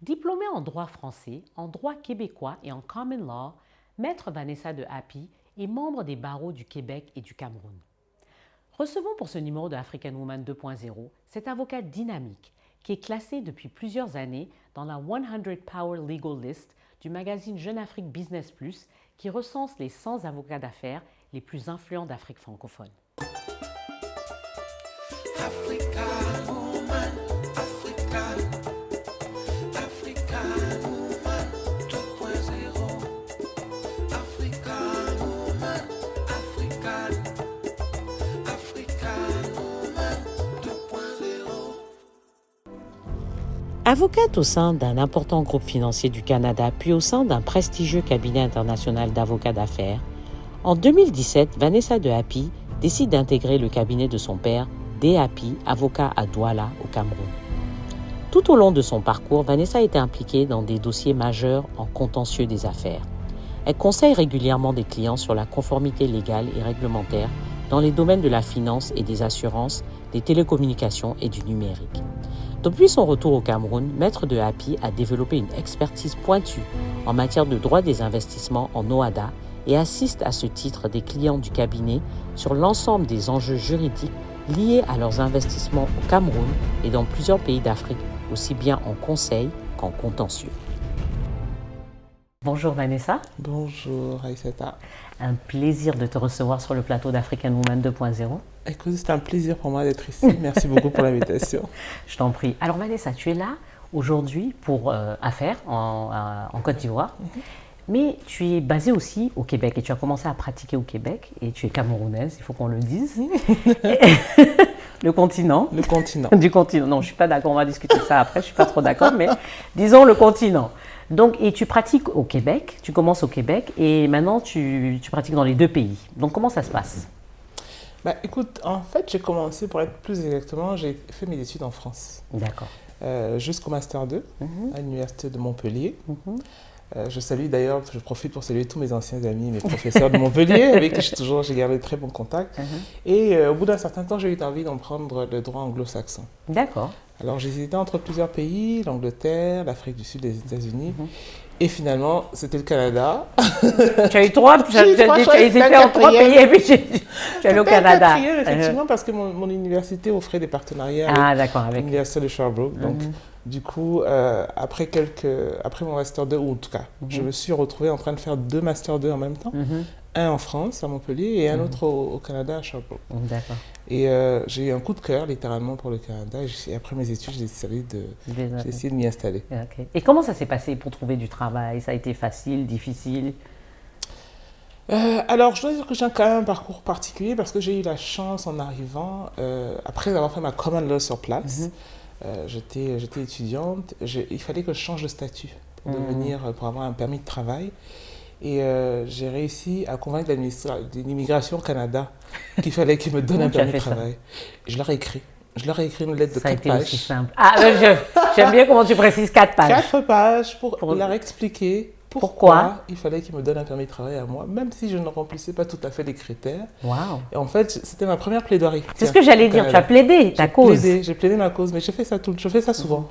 Diplômée en droit français, en droit québécois et en common law, Maître Vanessa de Happy est membre des barreaux du Québec et du Cameroun. Recevons pour ce numéro de African Woman 2.0 cet avocat dynamique qui est classé depuis plusieurs années dans la 100 Power Legal List du magazine Jeune Afrique Business Plus qui recense les 100 avocats d'affaires les plus influents d'Afrique francophone. Africa Woman, Africa, Africa Woman 2.0, Africa Woman, Africa, Africa Woman 2.0. Avocate au sein d'un important groupe financier du Canada, puis au sein d'un prestigieux cabinet international d'avocats d'affaires, en 2017, Vanessa de Happy décide d'intégrer le cabinet de son père, D. Happy, avocat à Douala, au Cameroun. Tout au long de son parcours, Vanessa a été impliquée dans des dossiers majeurs en contentieux des affaires. Elle conseille régulièrement des clients sur la conformité légale et réglementaire dans les domaines de la finance et des assurances, des télécommunications et du numérique. Depuis son retour au Cameroun, Maître de Happy a développé une expertise pointue en matière de droit des investissements en OHADA et assiste à ce titre des clients du cabinet sur l'ensemble des enjeux juridiques liés à leurs investissements au Cameroun et dans plusieurs pays d'Afrique, aussi bien en conseil qu'en contentieux. Bonjour Vanessa. Bonjour Aïssata. Un plaisir de te recevoir sur le plateau d'African Woman 2.0. Écoute, c'est un plaisir pour moi d'être ici. Merci beaucoup pour l'invitation. Je t'en prie. Alors Vanessa, tu es là aujourd'hui pour affaires en Côte d'Ivoire. Mais tu es basée aussi au Québec et tu as commencé à pratiquer au Québec et tu es camerounaise, il faut qu'on le dise. Le continent. Le continent. Du continent. Non, je ne suis pas d'accord, on va discuter de ça après, je ne suis pas trop d'accord, mais disons le continent. Donc, et tu pratiques au Québec, tu commences au Québec et maintenant tu pratiques dans les deux pays. Donc, comment ça se passe? Écoute, en fait, j'ai commencé, pour être plus exactement, j'ai fait mes études en France. D'accord. Jusqu'au Master 2 à l'Université de Montpellier. Je salue d'ailleurs, je profite pour saluer tous mes anciens amis, mes professeurs de Montpellier, avec qui j'ai gardé de très bons contacts. Et au bout d'un certain temps, j'ai eu envie d'en prendre le droit anglo-saxon. D'accord. Alors j'hésitais entre plusieurs pays, l'Angleterre, l'Afrique du Sud, les États-Unis. Et finalement, c'était le Canada. Tu as eu trois, tu as hésité entre trois pays et puis tu es allé au Canada. Effectivement, parce que mon université offrait des partenariats avec l'Université de Sherbrooke. Donc, du coup, après mon Master 2, ou en tout cas, je me suis retrouvée en train de faire 2 Master 2 en même temps. Un en France, à Montpellier, et un autre au Canada, à Sherbrooke. D'accord. Et j'ai eu un coup de cœur, littéralement, pour le Canada. Et après mes études, j'ai essayé de m'y installer. Okay. Et comment ça s'est passé pour trouver du travail? Ça a été facile, difficile? Alors, je dois dire que j'ai quand même un parcours particulier parce que j'ai eu la chance en arrivant, après avoir fait ma common law sur place, j'étais étudiante, il fallait que je change de statut pour avoir un permis de travail. Et j'ai réussi à convaincre l'immigration au Canada qu'il fallait qu'ils me donnent un permis de travail. Je leur ai écrit. Je leur ai écrit une lettre de 4 pages. Ça a été aussi simple. Ah, j'aime bien comment tu précises 4 pages. 4 pages pour leur expliquer pourquoi il fallait qu'ils me donnent un permis de travail à moi, même si je ne remplissais pas tout à fait les critères. Wow. Et en fait, c'était ma première plaidoirie. C'est ce que j'allais dire, tu as plaidé ta cause. J'ai plaidé ma cause, mais je fais ça souvent.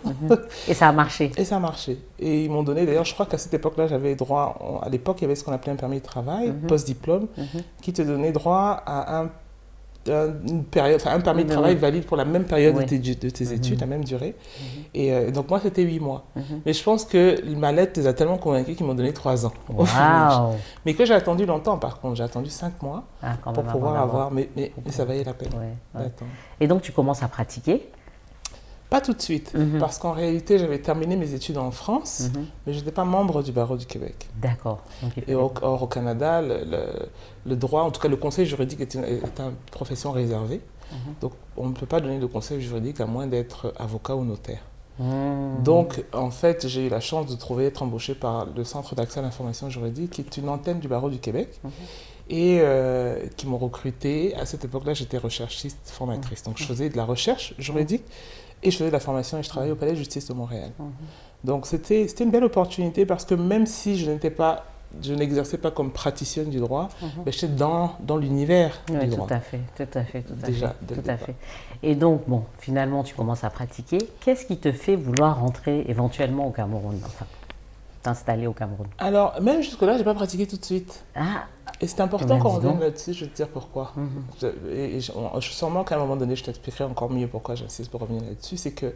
Et ça a marché. Et ça a marché. Et ils m'ont donné, d'ailleurs, je crois qu'à cette époque-là, j'avais droit, à l'époque, il y avait ce qu'on appelait un permis de travail, post-diplôme, qui te donnait droit à un permis de travail valide pour la même période de tes études, la même durée. Et donc moi, c'était 8 mois. Mais je pense que ma lettre les a tellement convaincus qu'ils m'ont donné 3 ans. Wow. Mais que j'ai attendu longtemps, par contre. J'ai attendu 5 mois pour pouvoir avoir. Mais ça valait la peine d'attendre. Et donc, tu commences à pratiquer? Pas tout de suite, parce qu'en réalité, j'avais terminé mes études en France, mais je n'étais pas membre du barreau du Québec. D'accord. Et au Canada, le droit, en tout cas le conseil juridique est une profession réservée. Donc, on ne peut pas donner de conseil juridique à moins d'être avocat ou notaire. Donc, en fait, j'ai eu la chance d'être embauché par le Centre d'accès à l'information juridique, qui est une antenne du barreau du Québec. Et qui m'ont recruté. À cette époque-là, j'étais recherchiste formatrice. Donc, je faisais de la recherche juridique et je faisais de la formation et je travaillais au Palais de justice de Montréal. Donc, c'était une belle opportunité parce que même si je n'étais pas je n'exerçais pas comme praticienne du droit, mais j'étais dans l'univers du droit. Tout à fait, tout à fait. Déjà, tout à fait. Et donc, bon, finalement, tu commences à pratiquer. Qu'est-ce qui te fait vouloir rentrer éventuellement au Cameroun, enfin, t'installer au Cameroun? Alors, même jusque-là, je n'ai pas pratiqué tout de suite. Ah. Et c'est important qu'on revienne là-dessus, je vais te dire pourquoi. Sûrement qu'à un moment donné, je t'expliquerai encore mieux pourquoi j'insiste pour revenir là-dessus. C'est que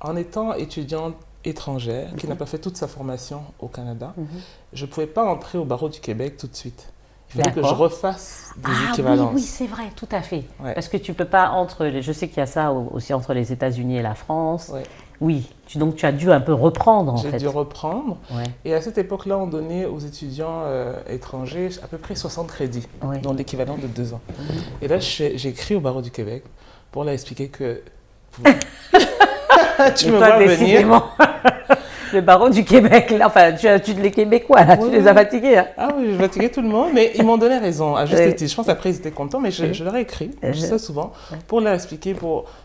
en étant étudiante étrangère, qui n'a pas fait toute sa formation au Canada, je ne pouvais pas entrer au barreau du Québec tout de suite. Il fallait que je refasse des équivalences. Oui, c'est vrai, tout à fait. Ouais. Parce que tu ne peux pas je sais qu'il y a ça aussi entre les États-Unis et la France. Ouais. Oui, donc tu as dû un peu reprendre en fait. J'ai dû reprendre. Ouais. Et à cette époque-là, on donnait aux étudiants étrangers à peu près 60 crédits, donc l'équivalent de 2 ans. Et là, j'ai écrit au barreau du Québec pour leur expliquer que... tu me vois venir. Le barreau du Québec, là, enfin, tu les Québécois, là, tu les as fatigués. Hein. Ah oui, j'ai fatigué tout le monde, mais ils m'ont donné raison, à juste titre. Je pense qu'après, ils étaient contents, mais je leur ai écrit, je dis ça souvent, pour leur expliquer,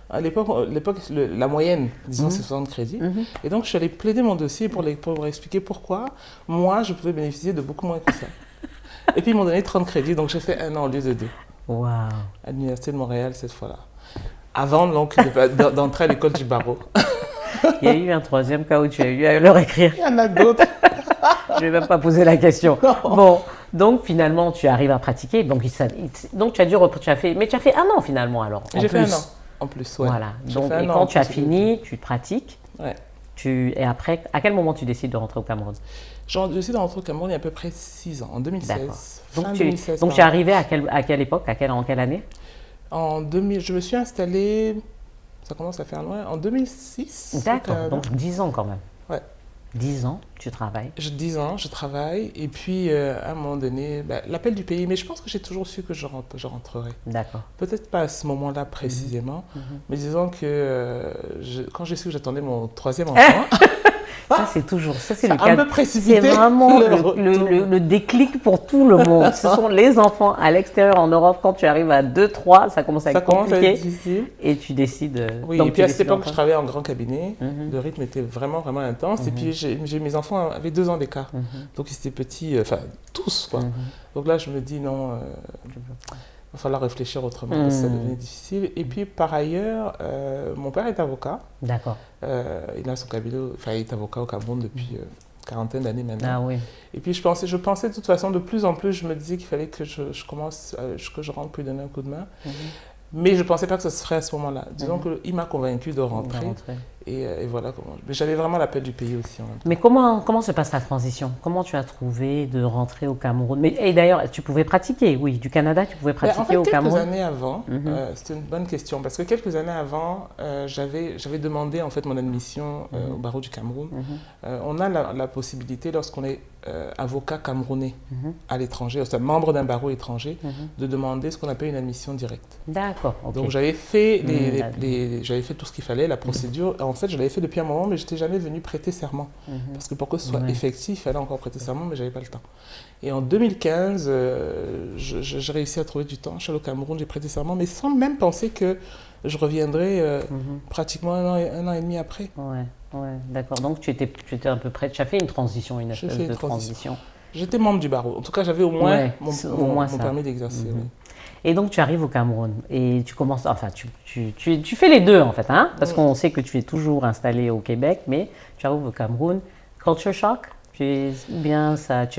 à l'époque, la moyenne, disons, c'est 60 crédits. Et donc, je suis allé plaider mon dossier pour leur expliquer pourquoi, moi, je pouvais bénéficier de beaucoup moins que ça. Et puis, ils m'ont donné 30 crédits, donc j'ai fait 1 an au lieu de 2. Waouh. À l'Université de Montréal, cette fois-là. Avant, donc, d'entrer à l'école du barreau. Il y a eu un 3e cas où tu as eu à leur écrire. Il y en a d'autres. Je ne vais même pas poser la question. Non. Bon, donc finalement, tu arrives à pratiquer. Donc tu as fait 1 an finalement alors. J'ai fait 1 an en plus, ouais. Voilà. Donc, et quand tu as fini, tu pratiques. Ouais. Et après, à quel moment tu décides de rentrer au Cameroun? Je décide de rentrer au Cameroun il y a à peu près 6 ans, en 2016. Donc tu es arrivé à quelle époque, en quelle année? En 2000, je me suis installée... Ça commence à faire loin. En 2006. D'accord, donc 10 ans quand même. Ouais. 10 ans, tu travailles. 10 ans, je travaille. Et puis, à un moment donné, l'appel du pays. Mais je pense que j'ai toujours su que je rentrerai. D'accord. Peut-être pas à ce moment-là précisément. Mais disons que quand j'ai su que j'attendais mon 3e enfant... Ça, c'est le cas. Un peu précipité. C'est vraiment le déclic pour tout le monde. Ce sont les enfants à l'extérieur en Europe. Quand tu arrives à 2, 3, ça commence à être compliqué. Ça commence à être difficile. Et tu décides. Oui, et puis à cette époque, je travaillais en grand cabinet. Le rythme était vraiment, vraiment intense. Et puis, mes enfants avaient 2 ans d'écart. Donc, ils étaient petits, enfin, tous, quoi. Donc là, je me dis, non, il va falloir réfléchir autrement, parce que ça devenait difficile. Et puis, par ailleurs, mon père est avocat. D'accord. Il a son cabinet, enfin, il est avocat au Cameroun depuis quarantaine d'années maintenant. Ah oui. Et puis, je pensais de toute façon, de plus en plus, je me disais qu'il fallait que je rentre pour lui donner un coup de main. Mais je ne pensais pas que ça se ferait à ce moment-là. Disons qu'il m'a convaincu de rentrer. Et voilà comment. Mais j'avais vraiment l'appel du pays aussi en même temps. Mais comment se passe ta transition? Comment tu as trouvé de rentrer au Cameroun? Et d'ailleurs, tu pouvais pratiquer, oui, du Canada, tu pouvais pratiquer au Cameroun? Quelques années avant, c'était une bonne question, parce que quelques années avant, j'avais demandé en fait mon admission au barreau du Cameroun. On a la possibilité, lorsqu'on est avocat camerounais à l'étranger, c'est-à-dire membre d'un barreau étranger, de demander ce qu'on appelle une admission directe. D'accord. Okay. Donc j'avais fait j'avais fait tout ce qu'il fallait, la procédure. En fait, je l'avais fait depuis un moment, mais je n'étais jamais venu prêter serment. Parce que pour que ce soit effectif, il fallait encore prêter serment, mais je n'avais pas le temps. Et en 2015, j'ai réussi à trouver du temps. Je suis allé au Cameroun, j'ai prêté serment, mais sans même penser que je reviendrais pratiquement un an et demi après. Ouais, d'accord. Donc tu étais un peu prêt. Tu as fait une transition, une espèce de transition. J'étais membre du barreau. En tout cas, j'avais au moins mon permis d'exercer. Oui. Et donc, tu arrives au Cameroun et tu commences, enfin, tu fais les deux en fait, hein, parce qu'on sait que tu es toujours installé au Québec, mais tu arrives au Cameroun. Culture shock, tu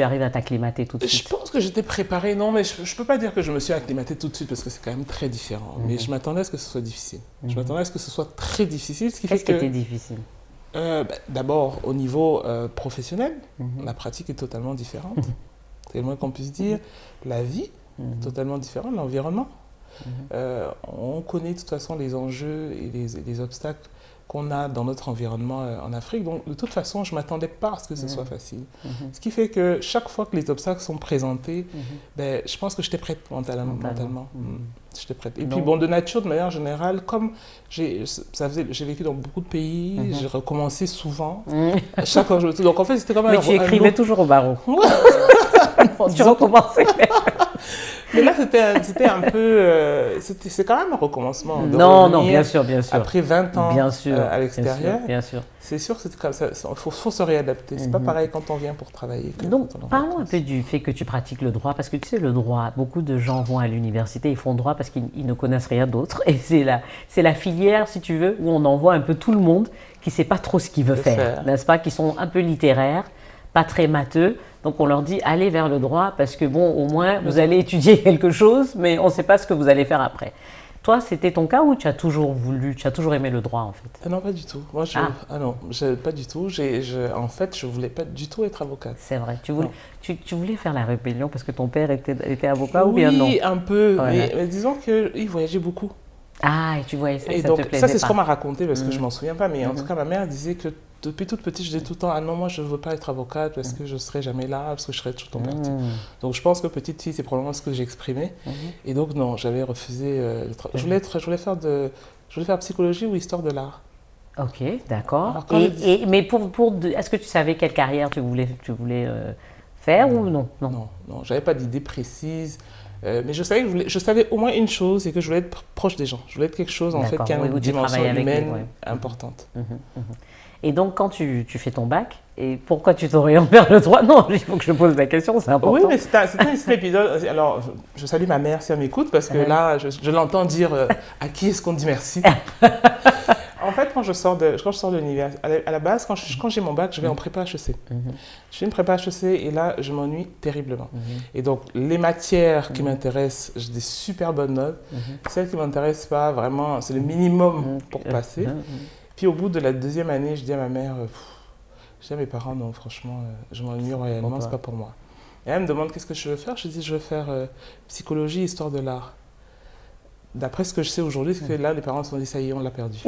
arrives à t'acclimater tout de suite? Je pense que j'étais préparée, non, mais je ne peux pas dire que je me suis acclimatée tout de suite parce que c'est quand même très différent. Mais je m'attendais à ce que ce soit difficile. Je m'attendais à ce que ce soit très difficile. Qu'est-ce qui était difficile? D'abord, au niveau professionnel, la pratique est totalement différente. C'est le moins qu'on puisse dire. La vie, totalement différente. L'environnement. On connaît de toute façon les enjeux et les obstacles qu'on a dans notre environnement en Afrique. Donc, de toute façon, je ne m'attendais pas à ce que ce soit facile. Ce qui fait que chaque fois que les obstacles sont présentés, je pense que j'étais prête mentalement. J'étais prête. Et puis, de nature, de manière générale, comme j'ai vécu dans beaucoup de pays, j'ai recommencé souvent. Chaque fois que donc, en fait, c'était comme Mais tu écrivais toujours au barreau. tu recommences. Mais là, c'était un peu... c'est quand même un recommencement. Non, bien sûr. Après 20 ans bien sûr, à l'extérieur, bien sûr. c'est sûr que c'est comme ça. Il faut se réadapter. C'est pas pareil quand on vient pour travailler. Donc, parlons un peu du fait que tu pratiques le droit. Parce que tu sais, le droit, beaucoup de gens vont à l'université, ils font droit parce qu'ils ne connaissent rien d'autre. Et c'est la filière, si tu veux, où on envoie un peu tout le monde qui ne sait pas trop ce qu'il veut faire, n'est-ce pas? Qui sont un peu littéraires, pas très matheux. Donc on leur dit allez vers le droit parce que bon, au moins vous allez étudier quelque chose, mais on ne sait pas ce que vous allez faire après. Toi, c'était ton cas ou tu as toujours aimé le droit en fait? Non, pas du tout. Moi, non, pas du tout. En fait, je voulais pas du tout être avocate. C'est vrai. Tu voulais faire la rébellion parce que ton père était avocat ou bien non? Oui, un peu. Voilà. Mais disons qu'il voyageait beaucoup. Ah, et tu voyais ça, et ça donc, te plaisait ça, c'est pas. ce qu'on m'a raconté parce que je m'en souviens pas. Mais en tout cas, ma mère disait que depuis toute petite, je disais tout le temps, ah non, moi, je veux pas être avocate parce que je serai jamais là, parce que je serai toujours ton parti. Donc, je pense que petite fille, c'est probablement ce que j'ai exprimé. Et donc, non, j'avais refusé le travail. Je voulais faire psychologie ou histoire de l'art. Ok, d'accord. Mais est-ce que tu savais quelle carrière tu voulais faire ou non? Non, j'avais pas d'idée précise. Mais je savais au moins une chose, c'est que je voulais être proche des gens. Je voulais être quelque chose en fait qui a une dimension humaine importante. Et donc quand tu fais ton bac, et pourquoi tu t'orientes vers le droit? Non, il faut que je pose la question, c'est important. Oui, mais c'était un épisode. Alors, je salue ma mère si elle m'écoute, parce que là, je l'entends dire à qui est-ce qu'on dit merci. En fait, quand je sors de l'université, à la base, quand j'ai mon bac, je vais en prépa HEC. Je fais une prépa HEC et là, je m'ennuie terriblement. Et donc, les matières qui m'intéressent, j'ai des super bonnes notes. Celles qui ne m'intéressent pas, vraiment, c'est le minimum pour passer. Puis au bout de la deuxième année, je dis à ma mère, je dis à mes parents, non, franchement, je m'ennuie royalement, c'est pas pour moi. Et elle me demande qu'est-ce que je veux faire. Je dis, je veux faire psychologie, histoire de l'art. D'après ce que je sais aujourd'hui, c'est que là, les parents se sont dit, ça y est, on l'a perdu.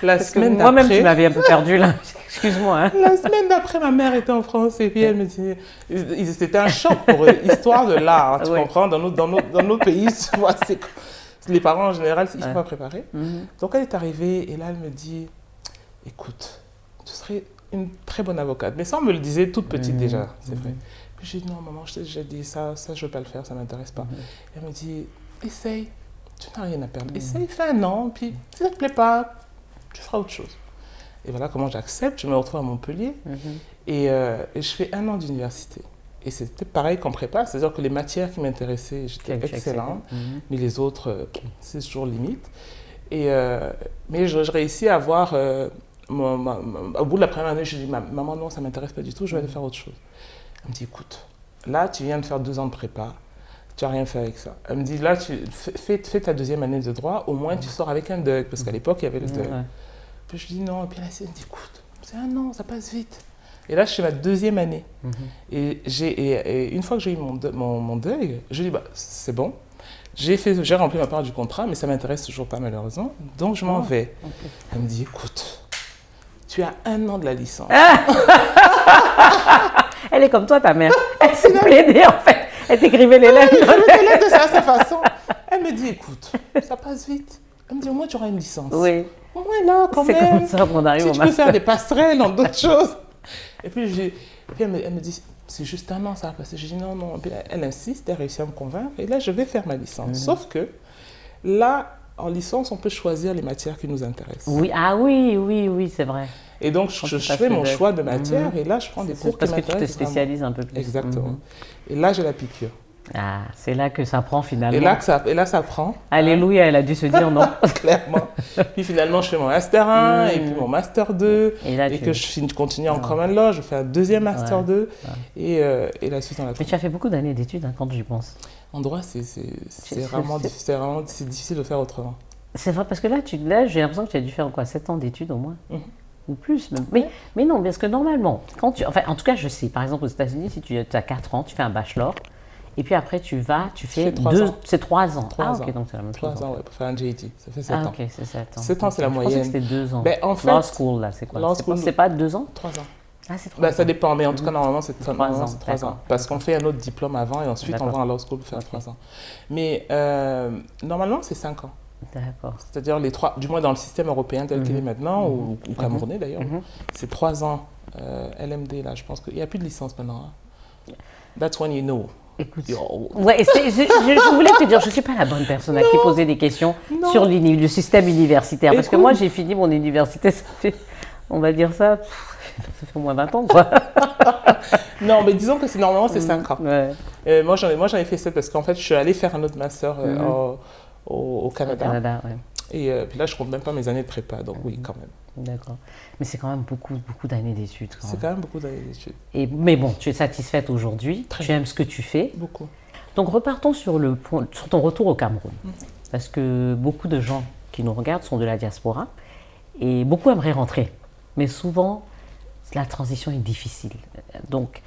Moi-même, tu m'avais un peu perdu là. Excuse-moi. Hein. La semaine d'après, ma mère était en France et puis elle me dit, c'était un choc pour eux, histoire de l'art, tu comprends, dans notre pays, tu vois, les parents en général, ils ne sont pas préparés. Donc elle est arrivée et là, elle me dit, écoute, tu serais une très bonne avocate, mais ça, on me le disait toute petite déjà, c'est vrai. Puis j'ai dit, non, maman, j'ai dit ça, je ne veux pas le faire, ça ne m'intéresse pas. Elle me dit, essaye, tu n'as rien à perdre, essaye, fais un an, puis si ça ne te plaît pas, tu feras autre chose. Et voilà comment j'accepte, je me retrouve à Montpellier et je fais un an d'université. Et c'était pareil qu'en prépa, c'est-à-dire que les matières qui m'intéressaient, j'étais excellente, mais les autres, c'est toujours limite. Mais je réussis à avoir, au bout de la première année, je dis, maman, non, ça ne m'intéresse pas du tout, je vais aller faire autre chose. Elle me dit, écoute, là, tu viens de faire 2 ans de prépa, tu n'as rien fait avec ça. Elle me dit, là, fais ta deuxième année de droit, au moins tu sors avec un DEUG, parce qu'à l'époque, il y avait le DEUG. Puis je dis non, et puis là, elle me dit, écoute, c'est un an, ça passe vite. Et là, je fais ma deuxième année. Et une fois que j'ai eu mon DEUG, je dis, bah, c'est bon, j'ai rempli ma part du contrat, mais ça ne m'intéresse toujours pas malheureusement, donc je m'en vais. Elle me dit, écoute, tu as 1 an de la licence. Elle est comme toi, ta mère. Elle s'est plaidée en fait. Elle t'écrivait les lettres. Elle m'écrivait les lettres de sa façon. Elle me dit, écoute, ça passe vite. Elle me dit, au moins tu auras une licence. Oui. Au moins là, quand même. C'est comme ça qu'on arrive au master. Si tu peux faire des passerelles dans d'autres choses. Et puis, elle me dit, c'est juste 1 an, ça va passer. Je dis, non, non. Et puis, elle insiste, elle réussit à me convaincre. Et là, je vais faire ma licence. Sauf que là, en licence, on peut choisir les matières qui nous intéressent. Oui, ah oui, c'est vrai. Et donc, je fais mon choix de matière et là, je prends des cours qui m'intéressent. Parce que tu te spécialises un peu plus. Exactement. Et là, j'ai la piqûre. Ah, c'est là que ça prend finalement. Et là, ça prend. Alléluia, elle a dû se dire non. Clairement. Puis finalement, je fais mon Master 1 et puis mon Master 2. Et que je continue en Common Law, je fais un deuxième Master 2 et la suite en la. Mais tu as fait beaucoup d'années d'études quand j'y pense. En droit, c'est vraiment difficile de faire autrement. C'est vrai, parce que là, j'ai l'impression que tu as dû faire quoi, 7 ans d'études au moins ou plus même. Mais non, parce que normalement, en tout cas, je sais, par exemple aux États-Unis, si tu as 4 ans, tu fais un bachelor. Et puis après, tu fais 3 ans. C'est 3 ans. 3 ans. Ok, donc c'est la même chose. 3 ans, oui, pour faire un JD. Ça fait 7 ans. Ok, c'est 7 ans. 7 ans, c'est la moyenne. Je pensais que c'était 2 ans. Ben, en fait, law school, là, c'est quoi? C'est pas 2 ans? 3 ans. Ah, c'est 3 ans. Ça dépend, mais en tout cas, normalement, c'est 3 ans. Parce qu'on fait un autre diplôme avant et ensuite, on va en law school pour faire 3 ans. Mais normalement, c'est 5 ans. D'accord. C'est-à-dire les 3, du moins dans le système européen tel qu'il est maintenant, ou camerounais d'ailleurs, c'est 3 ans LMD, là, je pense qu'il n'y a plus de licence maintenant. That's when you know. Écoute, You're old. ouais, je voulais te dire, je ne suis pas la bonne personne à qui poser des questions sur le système universitaire. Parce que moi, j'ai fini mon université, ça fait, on va dire ça fait au moins 20 ans, quoi. Non, mais disons que normalement, c'est 5 ans. Ouais. Moi, j'en ai fait 7 parce qu'en fait, je suis allée faire un autre master au Canada. Au Canada, ouais. Et puis là, je compte même pas mes années de prépa, donc oui, quand même. D'accord. Mais c'est quand même beaucoup d'années d'études. C'est quand même beaucoup d'années d'études. Mais bon, tu es satisfaite aujourd'hui, tu aimes ce que tu fais. Beaucoup. Donc repartons sur ton retour au Cameroun. Parce que beaucoup de gens qui nous regardent sont de la diaspora et beaucoup aimeraient rentrer. Mais souvent, la transition est difficile. Donc,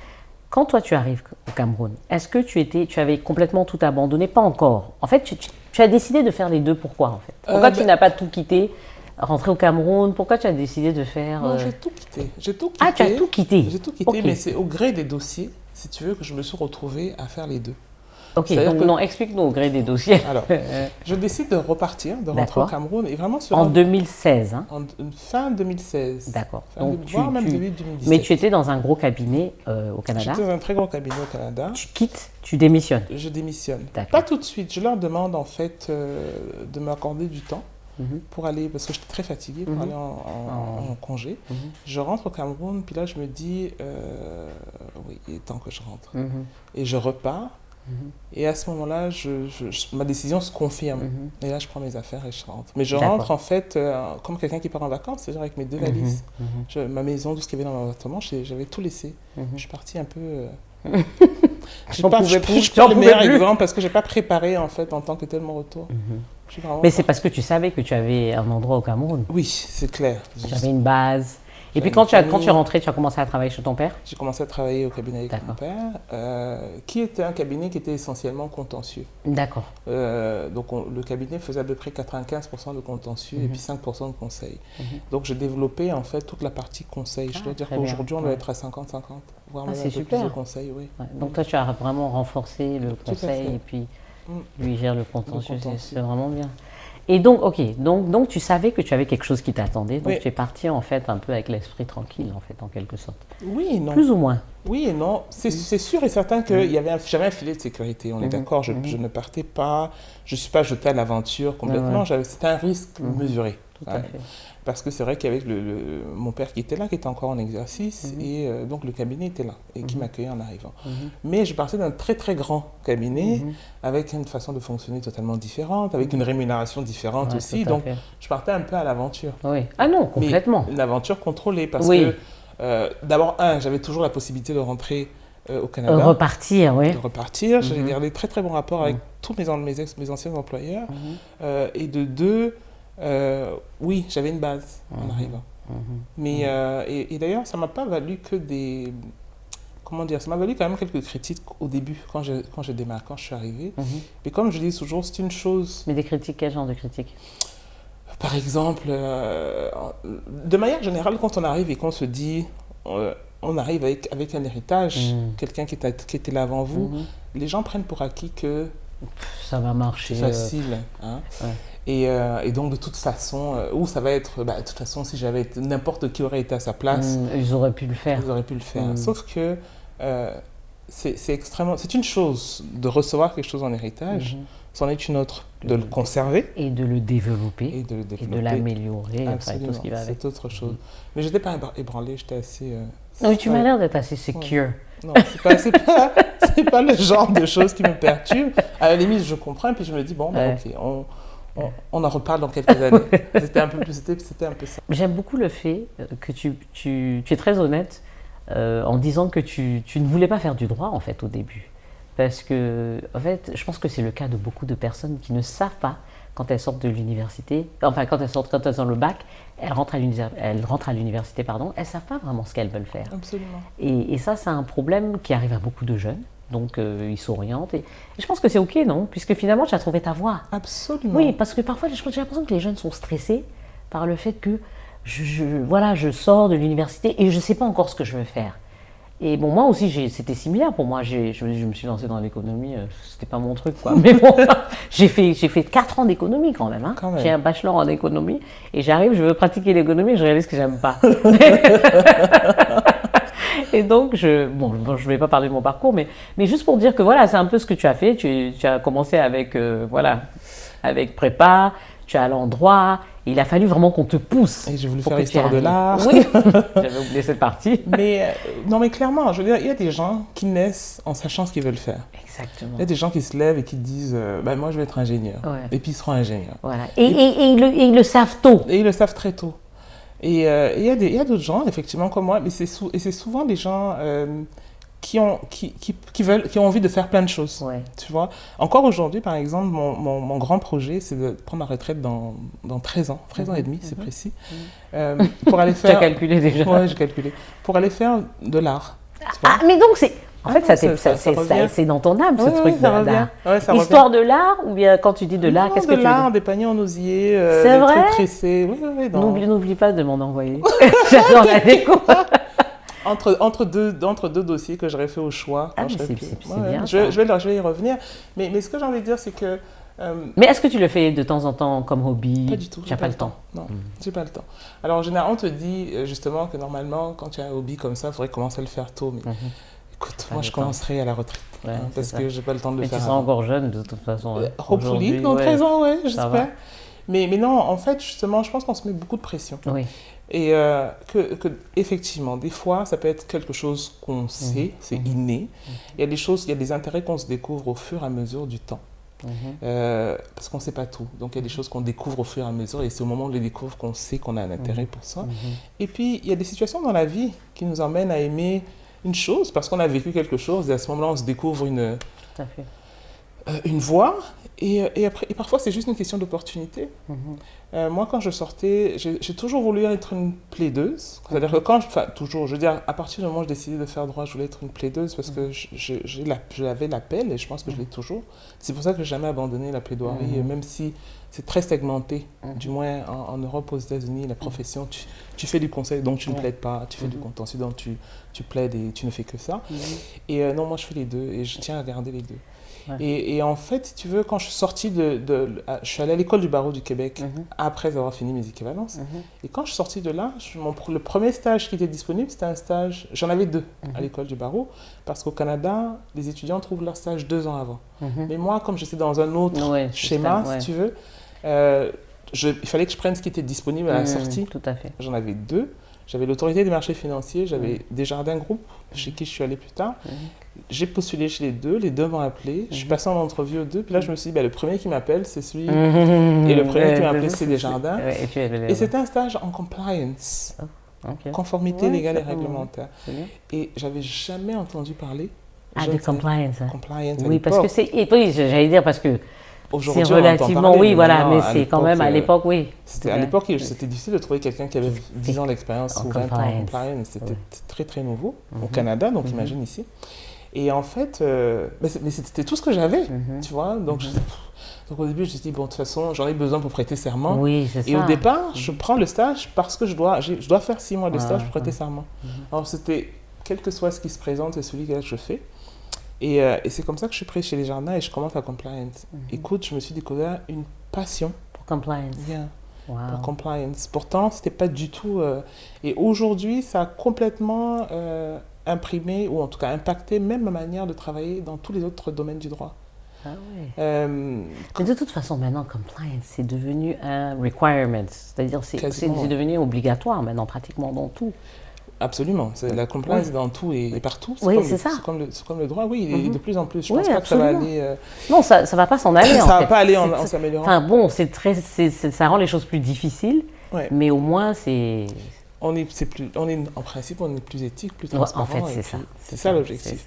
quand toi tu arrives au Cameroun, est-ce que tu avais complètement tout abandonné? Pas encore. En fait, tu as décidé de faire les deux. Pourquoi en fait? Pourquoi tu n'as pas tout quitté, rentrer au Cameroun? Pourquoi tu as décidé de faire... Non, j'ai tout quitté. Ah, tu as tout quitté? J'ai tout quitté, mais c'est au gré des dossiers, si tu veux, que je me suis retrouvée à faire les deux. Ok, donc non, explique-nous au gré des dossiers. Alors, je décide de repartir, de rentrer au Cameroun, et vraiment sur... En 2016, hein? Fin 2016. D'accord. Voire même début 2017. Mais tu étais dans un gros cabinet au Canada? J'étais dans un très gros cabinet au Canada. Tu quittes, tu démissionnes? Je démissionne. Pas tout de suite. Je leur demande en fait de m'accorder du temps pour aller, parce que j'étais très fatiguée, pour aller en congé. Je rentre au Cameroun, puis là je me dis, oui, il est temps que je rentre. Et je repars. Et à ce moment-là, ma décision se confirme. Et là, je prends mes affaires et je rentre. Mais je rentre en fait comme quelqu'un qui part en vacances, c'est-à-dire avec mes 2 valises. Ma maison, tout ce qu'il y avait dans mon appartement, j'avais tout laissé. Je suis partie un peu... je ne suis pas le meilleur exemple parce que je n'ai pas préparé en fait en tant que tel mon retour. Mais c'est parce que tu savais que tu avais un endroit au Cameroun. Oui, c'est clair. Tu avais une base. Et puis quand tu es rentré, tu as commencé à travailler chez ton père? J'ai commencé à travailler au cabinet avec mon père, qui était un cabinet qui était essentiellement contentieux. D'accord. Donc le cabinet faisait à peu près 95% de contentieux et puis 5% de conseil. Donc j'ai développé en fait toute la partie conseil. Je dois dire qu'aujourd'hui on doit être à 50-50, voire même un peu plus de conseil. Oui. Ouais. Donc toi tu as vraiment renforcé le conseil et puis lui gère le contentieux, c'est vraiment bien. Et donc, ok, donc tu savais que tu avais quelque chose qui t'attendait, donc tu es parti en fait un peu avec l'esprit tranquille en fait, en quelque sorte. Oui et non. Plus ou moins. Oui et non. C'est sûr et certain que j'avais un filet de sécurité, on est d'accord, je ne partais pas, je ne suis pas jeté à l'aventure complètement, c'était un risque mesuré. Tout à fait. Parce que c'est vrai qu'avec mon père qui était là, qui était encore en exercice, et donc le cabinet était là, et qui m'accueillait en arrivant. Mais je partais d'un très très grand cabinet, avec une façon de fonctionner totalement différente, avec une rémunération différente aussi, donc je partais un peu à l'aventure. Oui. Ah non, complètement. Mais une aventure contrôlée, parce que d'abord, j'avais toujours la possibilité de rentrer au Canada. Repartir, oui. De repartir, j'avais gardé très très bon rapport avec tous mes anciens employeurs, et de deux, oui, j'avais une base en arrivant. Mais, et d'ailleurs, ça ne m'a pas valu que des... Comment dire? Ça m'a valu quand même quelques critiques au début, quand je démarre, quand je suis arrivé. Mais comme je dis toujours, c'est une chose... Mais des critiques, quel genre de critiques? Par exemple, de manière générale, quand on arrive et qu'on se dit... on arrive avec un héritage, quelqu'un qui était là avant vous, les gens prennent pour acquis que... Ça va marcher. C'est facile. Hein? Et donc, de toute façon, ou ça va être, de toute façon, si j'avais été, n'importe qui aurait été à sa place, ils auraient pu le faire. Ils auraient pu le faire. Sauf que c'est une chose de recevoir quelque chose en héritage, c'en est une autre de le conserver. Et de le développer. Et de l'améliorer. Enfin, tout ce qui va avec. C'est autre chose. Mais je n'étais pas ébranlé, j'étais assez... non, mais tu m'as l'air d'être assez secure. Non, c'est pas le genre de choses qui me perturbent. À la limite, je comprends, et puis je me dis, bon, ok, on en reparle dans quelques années. C'était un peu ça. J'aime beaucoup le fait que tu es très honnête en disant que tu ne voulais pas faire du droit, en fait, au début. Parce que, en fait, je pense que c'est le cas de beaucoup de personnes qui ne savent pas, quand elles sortent de l'université, enfin, quand elles ont le bac, elles rentrent à l'université, elles ne savent pas vraiment ce qu'elles veulent faire. Absolument. Et ça, c'est un problème qui arrive à beaucoup de jeunes. Donc, ils s'orientent. Et je pense que c'est OK, non? Puisque finalement, tu as trouvé ta voie. Absolument. Oui, parce que parfois, j'ai l'impression que les jeunes sont stressés par le fait que je sors de l'université et je ne sais pas encore ce que je veux faire. Et bon, moi aussi, c'était similaire pour moi. Je me suis lancée dans l'économie, c'était pas mon truc, quoi. Mais bon, j'ai fait 4 ans d'économie quand même. Hein. J'ai un bachelor en économie et j'arrive, je veux pratiquer l'économie et je réalise que j'aime pas. Et donc, je vais pas parler de mon parcours, mais juste pour dire que voilà, c'est un peu ce que tu as fait. Tu as commencé avec, avec prépa, tu es allé en droit. Il a fallu vraiment qu'on te pousse. Et j'ai voulu pour faire que tu histoire de arrives. l'art. Oui, j'avais oublié cette partie. Mais non, mais clairement, je veux dire, il y a des gens qui naissent en sachant ce qu'ils veulent faire. Exactement. Il y a des gens qui se lèvent et qui disent moi, je vais être ingénieur. Ouais. Et puis, ils seront ingénieurs. Voilà. Et ils le savent tôt. Et ils le savent très tôt. Et il y a d'autres gens, effectivement, comme moi, mais c'est souvent des gens qui ont envie de faire plein de choses. Ouais. Tu vois. Encore aujourd'hui, par exemple, mon grand projet, c'est de prendre ma retraite dans 13 ans, 13 ans et demi, c'est précis, pour aller faire... Tu as calculé déjà. Oui, j'ai calculé. Pour aller faire de l'art. tu vois. Ah, mais donc c'est... En fait, ça revient. c'est dans ton âme, ce Ouais, truc ouais, ça d'art. revient. Ouais, ça Histoire de l'art, ou bien quand tu dis de l'art, Non, qu'est-ce de que tu veux l'art, dire? des paniers en osier, C'est des vrai trucs tressés. Oui, oui, oui. N'oublie pas de m'en envoyer. J'adore la déco. Entre deux dossiers que j'aurais fait au choix. Ah, quand mais je serais c'est plus- Ouais, bien, je vais y revenir. Mais ce que j'ai envie de dire, c'est que... Mais est-ce que tu le fais de temps en temps comme hobby? pas du tout. Tu n'as pas le temps. Non, j'ai pas le temps. Alors, en général, on te dit justement que normalement, quand tu as un hobby comme ça, il faudrait commencer à le faire tôt. Mais écoute, moi, je commencerai à la retraite. Ouais, parce c'est que ça. j'ai pas le temps de le Mais tu faire. seras avant. encore jeune de toute façon. hein. Hopefully, Aujourd'hui, dans ouais. 13 ans, ouais, Ça va. j'espère. Mais non, en fait, justement, je pense qu'on se met beaucoup de pression. Oui. Et que effectivement, des fois, ça peut être quelque chose qu'on sait, c'est inné. Il y a des choses, il y a des intérêts qu'on se découvre au fur et à mesure du temps. Parce qu'on ne sait pas tout. Donc, il y a des choses qu'on découvre au fur et à mesure et c'est au moment où on les découvre qu'on sait qu'on a un intérêt pour ça. Et puis, il y a des situations dans la vie qui nous emmènent à aimer une chose parce qu'on a vécu quelque chose et à ce moment-là, on se découvre Tout à fait. une voie et parfois, c'est juste une question d'opportunité. Moi, quand je sortais, j'ai toujours voulu être une plaideuse. C'est-à-dire que toujours, je veux dire, à partir du moment où j'ai décidé de faire droit, je voulais être une plaideuse parce que j'avais l'appel et je pense que je l'ai toujours. C'est pour ça que j'ai jamais abandonné la plaidoirie, même si c'est très segmenté. Du moins, en Europe, aux États-Unis, la profession, tu fais du conseil, donc tu ne plaides pas. Tu fais du contentieux, donc tu plaides et tu ne fais que ça. Et non, moi, je fais les deux et je tiens à garder les deux. Ouais. Et en fait, si tu veux, quand je suis sorti je suis allé à l'école du barreau du Québec après avoir fini mes équivalences. Et quand je suis sorti de là, le premier stage qui était disponible, c'était un stage, j'en avais deux à l'école du barreau, parce qu'au Canada, les étudiants trouvent leur stage 2 ans avant. Mais moi, comme j'étais dans un autre schéma, si tu veux, il fallait que je prenne ce qui était disponible à la sortie. Tout à fait. J'en avais deux. J'avais l'autorité des marchés financiers, j'avais Desjardins Group, chez qui je suis allé plus tard. J'ai postulé chez les deux m'ont appelé, je suis passé en entrevue aux deux, puis là je me suis dit, le premier qui m'appelle, c'est celui, et le premier qui m'a appelé, c'est Desjardins. Et c'était un stage en compliance, conformité légale et réglementaire. Et j'avais jamais entendu parler. De compliance. Hein. Compliance. Oui, parce que c'est. Et puis, j'allais dire, parce que. Aujourd'hui, c'est relativement, parler, oui, voilà, maintenant, mais c'est quand même à l'époque, oui. À l'époque, c'était difficile de trouver quelqu'un qui avait 10 ans d'expérience ou 20 ans en compliance. C'était très, très nouveau au Canada, donc imagine ici. Et en fait, mais c'était tout ce que j'avais, tu vois. Donc, donc au début, je me suis dit, bon, de toute façon, j'en ai besoin pour prêter serment. Oui, c'est ça. Et au départ, je prends le stage parce que je dois faire 6 mois de stage pour prêter serment. Alors, c'était, quel que soit ce qui se présente, c'est celui que je fais. Et c'est comme ça que je suis prêt chez Desjardins et je commence la compliance. Écoute, je me suis découvert une passion. Pour compliance. Pour compliance. Pourtant, c'était pas du tout... Et aujourd'hui, ça a complètement imprimé, ou en tout cas impacté même ma manière de travailler dans tous les autres domaines du droit. Ah ouais. Mais de toute façon, maintenant, compliance, c'est devenu un requirement. C'est-à-dire, c'est devenu obligatoire maintenant, pratiquement dans tout. Absolument. La compliance est dans tout et partout. Oui, c'est ça. C'est comme le droit, oui, et de plus en plus. Je pense pas que ça va aller... Non, ça ne va pas s'en aller, ça ne va pas aller en s'améliorant. Enfin bon, ça rend les choses plus difficiles, mais au moins c'est... En principe, on est plus éthique, plus transparent. En fait, c'est ça. C'est ça l'objectif.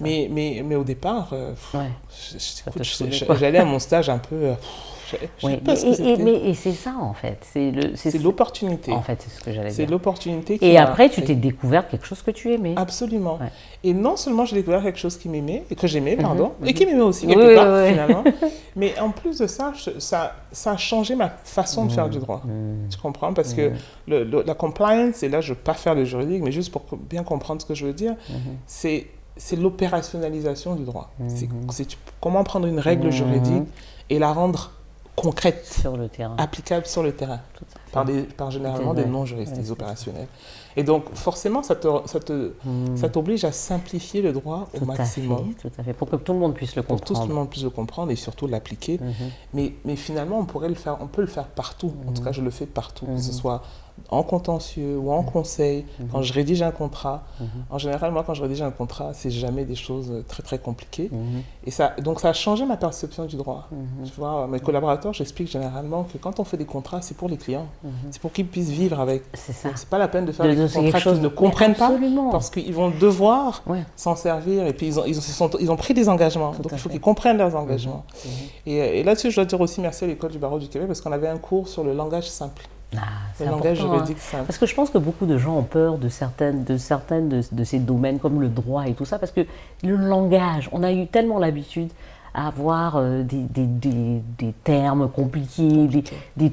Mais au départ, j'allais à mon stage un peu... Et c'est ça, en fait. C'est l'opportunité. En fait, c'est ce que j'allais dire. C'est l'opportunité. Et après, tu t'es découvert quelque chose que tu aimais. Absolument. Ouais. Et non seulement j'ai découvert quelque chose que j'aimais, et qui m'aimait aussi, quelque part, finalement. Mais en plus de ça, ça a changé ma façon de faire du droit. Tu comprends? Parce que la compliance, et là, je ne veux pas faire le juridique, mais juste pour bien comprendre ce que je veux dire, c'est l'opérationnalisation du droit. C'est comment prendre une règle juridique et la rendre concrètes, sur le terrain, applicables sur le terrain, par généralement des non-juristes, des opérationnels. Et donc, forcément, ça t'oblige à simplifier le droit au maximum. Tout à fait, pour que tout le monde puisse le comprendre. Pour que tout le monde puisse le comprendre et surtout l'appliquer. Mais finalement, on peut le faire partout. En tout cas, je le fais partout, que ce soit en contentieux ou en conseil, quand je rédige un contrat. En général, moi, quand je rédige un contrat, c'est jamais des choses très, très compliquées. Et donc, ça a changé ma perception du droit. Tu vois, mes collaborateurs, j'explique généralement que quand on fait des contrats, c'est pour les clients. C'est pour qu'ils puissent vivre avec. C'est ça. C'est pas la peine de faire des contrats qu'ils ne comprennent pas, parce qu'ils vont devoir s'en servir. Et puis, ils ont pris des engagements. Donc, il faut qu'ils comprennent leurs engagements. Et là-dessus, je dois dire aussi merci à l'École du barreau du Québec, parce qu'on avait un cours sur le langage simple. C'est le langage juridique simple. Parce que je pense que beaucoup de gens ont peur de certaines de ces domaines comme le droit et tout ça, parce que le langage, on a eu tellement l'habitude à avoir des termes compliqués,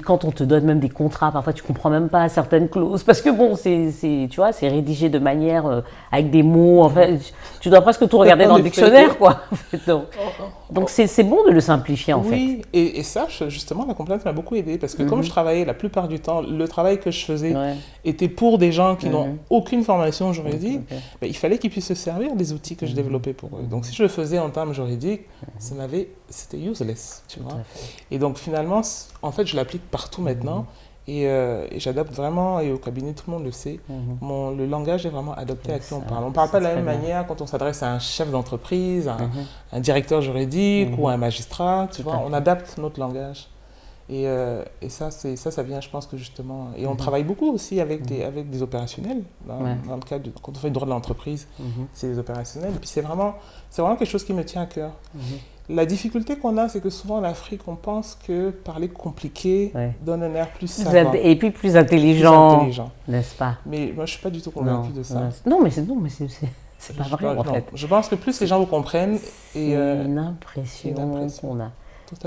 quand on te donne même des contrats, parfois tu comprends même pas certaines clauses, parce que bon, tu vois, c'est rédigé de manière avec des mots, en fait, tu dois presque tout regarder dans le dictionnaire, quoi. Donc c'est bon de le simplifier, en fait. Oui, et ça, justement, la compliance m'a beaucoup aidé, parce que comme je travaillais la plupart du temps, le travail que je faisais était pour des gens qui n'ont aucune formation juridique, ben, il fallait qu'ils puissent se servir des outils que je développais pour eux. Donc si je le faisais en termes juridiques, c'était useless, tu vois. Et donc finalement, en fait, je l'applique partout maintenant. Et j'adapte vraiment, et au cabinet, tout le monde le sait, le langage est vraiment adapté à qui on parle. On ne parle pas de la même manière quand on s'adresse à un chef d'entreprise, à un directeur juridique ou à un magistrat, tu vois. On adapte notre langage. Et ça vient, je pense que justement... Et on travaille beaucoup aussi avec des opérationnels. Dans le cadre quand on fait le droit de l'entreprise, c'est des opérationnels. Et puis c'est vraiment quelque chose qui me tient à cœur. La difficulté qu'on a, c'est que souvent en Afrique, on pense que parler compliqué donne un air plus savant. Et puis plus intelligent, n'est-ce pas? Mais moi, je ne suis pas du tout convaincu de ça. Non, mais c'est pas vrai, en fait. Je pense que plus les gens vous comprennent... C'est une impression qu'on a.